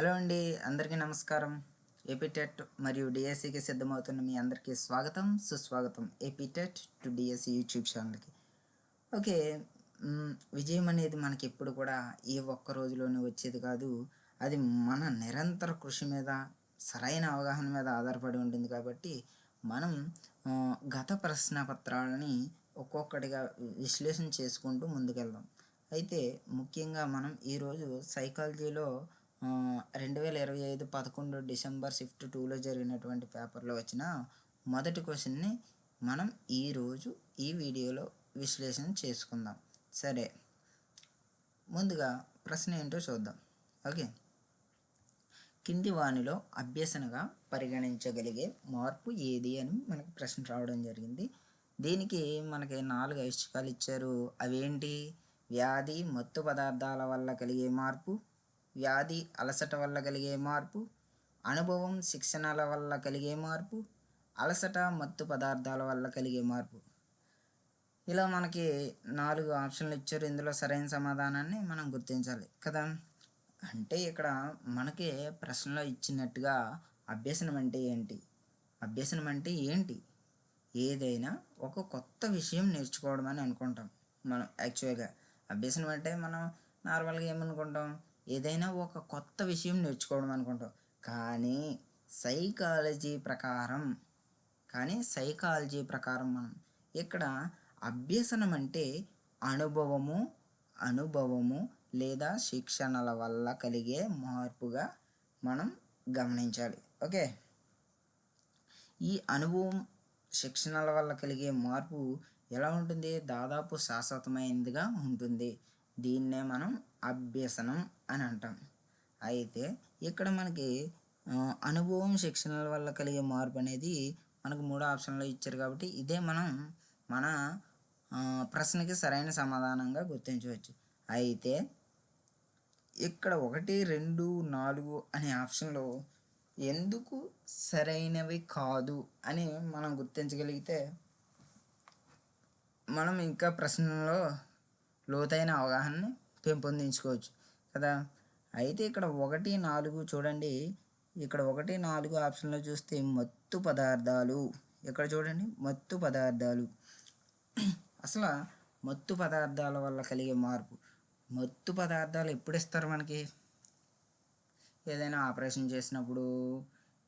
Hello అండి, అందరికీ నమస్కారం. ఏపీ టెట్ మరియు డిఎస్సికి సిద్ధమవుతున్న మీ అందరికీ స్వాగతం, సుస్వాగతం. AP TET to DSC YouTube ఛానల్కి. ఓకే. విజయం అనేది మనకి ఎప్పుడు కూడా ఏ ఒక్క రోజులోనే వచ్చేది కాదు. అది మన నిరంతర కృషి మీద, సరైన అవగాహన మీద ఆధారపడి ఉంటుంది కాబట్టి మనం గత ప్రశ్నపత్రాలని ఒక్కొక్కటిగా విశ్లేషణ చేసుకుంటూ ముందుకెళ్దాం. అయితే ముఖ్యంగా మనం ఈరోజు సైకాలజీలో 2025 11 డిసెంబర్ షిఫ్ట్ 2లో జరిగినటువంటి పేపర్లో వచ్చిన మొదటి క్వశ్చన్ని మనం ఈరోజు ఈ వీడియోలో విశ్లేషణ చేసుకుందాం. సరే, ముందుగా ప్రశ్న ఏంటో చూద్దాం. ఓకే. కింది వానిలో అభ్యసనగా పరిగణించగలిగే మార్పు ఏది అని మనకి ప్రశ్న రావడం జరిగింది. దీనికి మనకి 4 ఐచ్ఛికాలు ఇచ్చారు. అవేంటి? వ్యాధి, మత్తు పదార్థాల వల్ల కలిగే మార్పు, వ్యాధి, అలసట వల్ల కలిగే మార్పు, అనుభవం, శిక్షణల వల్ల కలిగే మార్పు, అలసట, మత్తు పదార్థాల వల్ల కలిగే మార్పు. ఇలా మనకి 4 ఆప్షన్లు ఇచ్చారు. ఇందులో సరైన సమాధానాన్ని మనం గుర్తించాలి కదా. అంటే ఇక్కడ మనకి ప్రశ్నలో ఇచ్చినట్టుగా అభ్యసనం అంటే ఏంటి? అభ్యసనం అంటే ఏంటి? ఏదైనా ఒక కొత్త విషయం నేర్చుకోవడం అని అనుకుంటాం మనం. యాక్చువల్గా అభ్యసనం అంటే మనం నార్మల్గా ఏమనుకుంటాం? ఏదైనా ఒక కొత్త విషయం నేర్చుకోవడం అనుకుంటాం. కానీ సైకాలజీ ప్రకారం మనం ఇక్కడ అభ్యసనం అంటే అనుభవము లేదా శిక్షణల వల్ల కలిగే మార్పుగా మనం గమనించాలి. ఓకే. ఈ అనుభవం, శిక్షణల వల్ల కలిగే మార్పు ఎలా ఉంటుంది? దాదాపు శాశ్వతమైనదిగా ఉంటుంది. దీన్నే మనం అభ్యసనం అని అంటాం. అయితే ఇక్కడ మనకి అనుభవం, శిక్షణల వల్ల కలిగే మార్పు అనేది మనకు 3 ఆప్షన్లో ఇచ్చారు కాబట్టి ఇదే మన ప్రశ్నకి సరైన సమాధానంగా గుర్తించవచ్చు. అయితే ఇక్కడ 1, 2, 4 అనే ఆప్షన్లో ఎందుకు సరైనవి కాదు అని మనం గుర్తించగలిగితే మనం ఇంకా ప్రశ్నలో లోతైన అవగాహనని పెంపొందించుకోవచ్చు కదా. అయితే ఇక్కడ 1, 4 చూడండి. ఇక్కడ 1, 4 ఆప్షన్లో చూస్తే మత్తు పదార్థాలు. ఇక్కడ చూడండి, మత్తు పదార్థాలు. అసలు మత్తు పదార్థాల వల్ల కలిగే మార్పు, మత్తు పదార్థాలు ఎప్పుడు ఇస్తారు మనకి? ఏదైనా ఆపరేషన్ చేసినప్పుడు,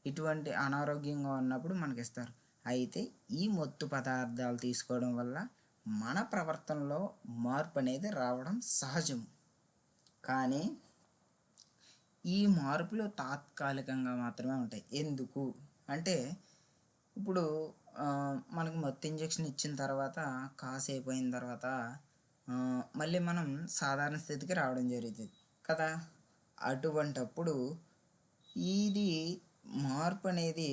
ఇటువంటి అనారోగ్యంగా ఉన్నప్పుడు మనకి ఇస్తారు. అయితే ఈ మత్తు పదార్థాలు తీసుకోవడం వల్ల మన ప్రవర్తనలో మార్పు అనేది రావడం సహజం. కానీ ఈ మార్పులు తాత్కాలికంగా మాత్రమే ఉంటాయి. ఎందుకు అంటే ఇప్పుడు మనకు మత్తు ఇంజెక్షన్ ఇచ్చిన తర్వాత కాసేపు అయిన తర్వాత మళ్ళీ మనం సాధారణ స్థితికి రావడం జరుగుతుంది కదా. అటువంటప్పుడు ఇది మార్పు అనేది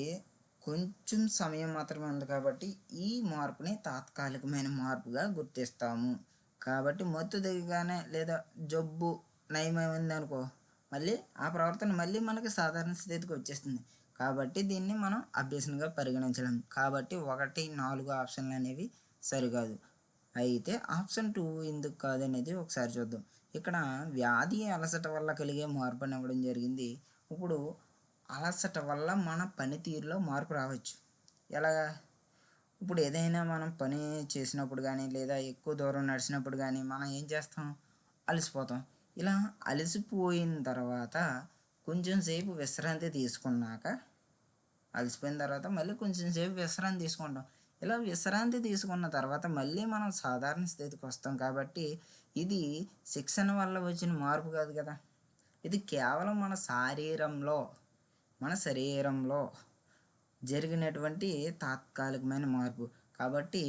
కొంచెం సమయం మాత్రమే ఉంది కాబట్టి ఈ మార్పుని తాత్కాలికమైన మార్పుగా గుర్తిస్తాము. కాబట్టి మత్తు దిగగానే లేదా జబ్బు నయమైంది అనుకో, మళ్ళీ ఆ ప్రవర్తన మళ్ళీ మనకి సాధారణ స్థితికి వచ్చేస్తుంది. కాబట్టి దీన్ని మనం అభ్యసనగా పరిగణించలేం. కాబట్టి 1, 4 ఆప్షన్లు అనేవి సరికాదు. అయితే ఆప్షన్ 2 ఎందుకు కాదనేది ఒకసారి చూద్దాం. ఇక్కడ వ్యాధి, అలసట వల్ల కలిగే మార్పు అని ఇవ్వడం జరిగింది. ఇప్పుడు అలసట వల్ల మన పనితీరులో మార్పు రావచ్చు. ఎలాగా? ఇప్పుడు ఏదైనా మనం పని చేసినప్పుడు కానీ లేదా ఎక్కువ దూరం నడిచినప్పుడు కానీ మనం ఏం చేస్తాం? అలసిపోతాం. ఇలా అలసిపోయిన తర్వాత కొంచెం సేపు విశ్రాంతి తీసుకున్నాక, అలసిపోయిన తర్వాత మళ్ళీ కొంచెం సేపు విశ్రాంతి తీసుకుంటాం. ఇలా విశ్రాంతి తీసుకున్న తర్వాత మళ్ళీ మనం సాధారణ స్థితికి వస్తాం. కాబట్టి ఇది శిక్షణ వల్ల వచ్చిన మార్పు కాదు కదా. ఇది కేవలం మన శరీరంలో జరిగినటువంటి తాత్కాలికమైన మార్పు. కాబట్టి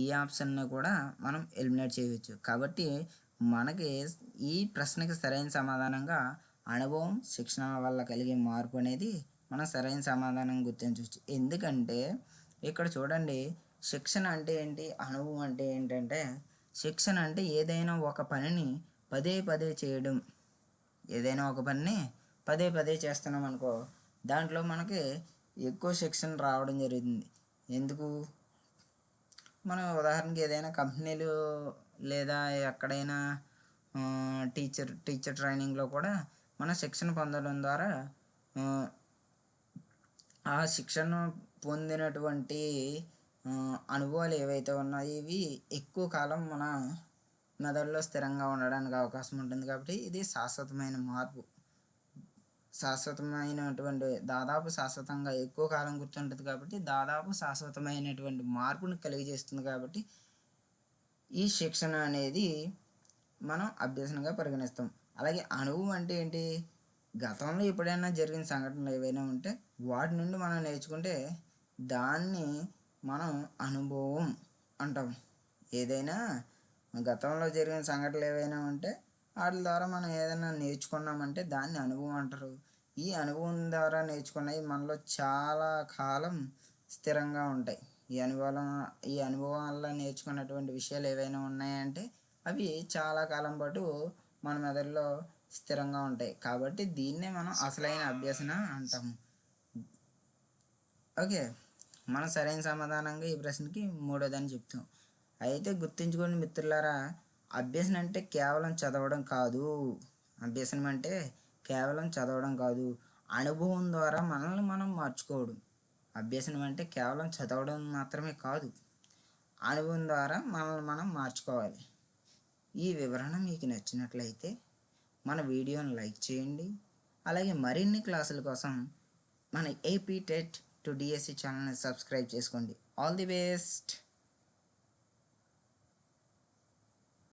ఈ ఆప్షన్ని కూడా మనం ఎలిమినేట్ చేయవచ్చు. కాబట్టి మనకి ఈ ప్రశ్నకి సరైన సమాధానంగా అనుభవం, శిక్షణ వల్ల కలిగే మార్పు అనేది మనం సరైన సమాధానం గుర్తించవచ్చు. ఎందుకంటే ఇక్కడ చూడండి, శిక్షణ అంటే ఏంటి, అనుభవం అంటే ఏంటంటే, శిక్షణ అంటే ఏదైనా ఒక పనిని పదే పదే చేయడం. ఏదైనా ఒక పనిని పదే పదే చేస్తున్నాం అనుకో, దాంట్లో మనకి ఎక్కువ శిక్షణ రావడం జరుగుతుంది. ఎందుకు? మనం ఉదాహరణకి ఏదైనా కంపెనీలు లేదా ఎక్కడైనా టీచర్ ట్రైనింగ్లో కూడా మన శిక్షణ పొందడం ద్వారా ఆ శిక్షణ పొందినటువంటి అనుభవాలు ఏవైతే ఉన్నాయో ఇవి ఎక్కువ కాలం మన మెదడులో స్థిరంగా ఉండడానికి అవకాశం ఉంటుంది. కాబట్టి ఇది శాశ్వతమైన మార్పు. శాశ్వతమైనటువంటి దాదాపు శాశ్వతంగా ఎక్కువ కాలం గుర్తుంటుంది కాబట్టి దాదాపు శాశ్వతమైనటువంటి మార్పుని కలిగజేస్తుంది. కాబట్టి ఈ శిక్షణ అనేది మనం అభ్యసనంగా పరిగణిస్తాం. అలాగే అనుభవం అంటే ఏంటి? గతంలో ఎప్పుడైనా జరిగిన సంఘటనలు ఏవైనా ఉంటే వాటి నుండి మనం నేర్చుకుంటే దాన్ని మనం అనుభవం అంటాం. ఏదైనా గతంలో జరిగిన సంఘటనలు ఏవైనా ఉంటే వాటి ద్వారా మనం ఏదైనా నేర్చుకున్నామంటే దాన్ని అనుభవం అంటారు. ఈ అనుభవం ద్వారా నేర్చుకున్నవి మనలో చాలా కాలం స్థిరంగా ఉంటాయి. ఈ అనుభవం వల్ల నేర్చుకున్నటువంటి విషయాలు ఏవైనా ఉన్నాయంటే అవి చాలా కాలం పాటు మన మెదడులో స్థిరంగా ఉంటాయి. కాబట్టి దీన్నే మనం అసలైన అభ్యసన అంటాము. ఓకే, మనం సరైన సమాధానంగా ఈ ప్రశ్నకి మూడోదని చెప్తాం. అయితే గుర్తుంచుకోండి మిత్రులారా, అభ్యసనం అంటే కేవలం చదవడం కాదు. అభ్యసనం అంటే కేవలం చదవడం కాదు, అనుభవం ద్వారా మనల్ని మనం మార్చుకోవడం. అభ్యసనం అంటే కేవలం చదవడం మాత్రమే కాదు, అనుభవం ద్వారా మనల్ని మనం మార్చుకోవాలి. ఈ వివరణ మీకు నచ్చినట్లయితే మన వీడియోని లైక్ చేయండి. అలాగే మరిన్ని క్లాసుల కోసం మన ఏపీ టెట్ టు డిఎస్సి ఛానల్ని సబ్స్క్రైబ్ చేసుకోండి. All the best.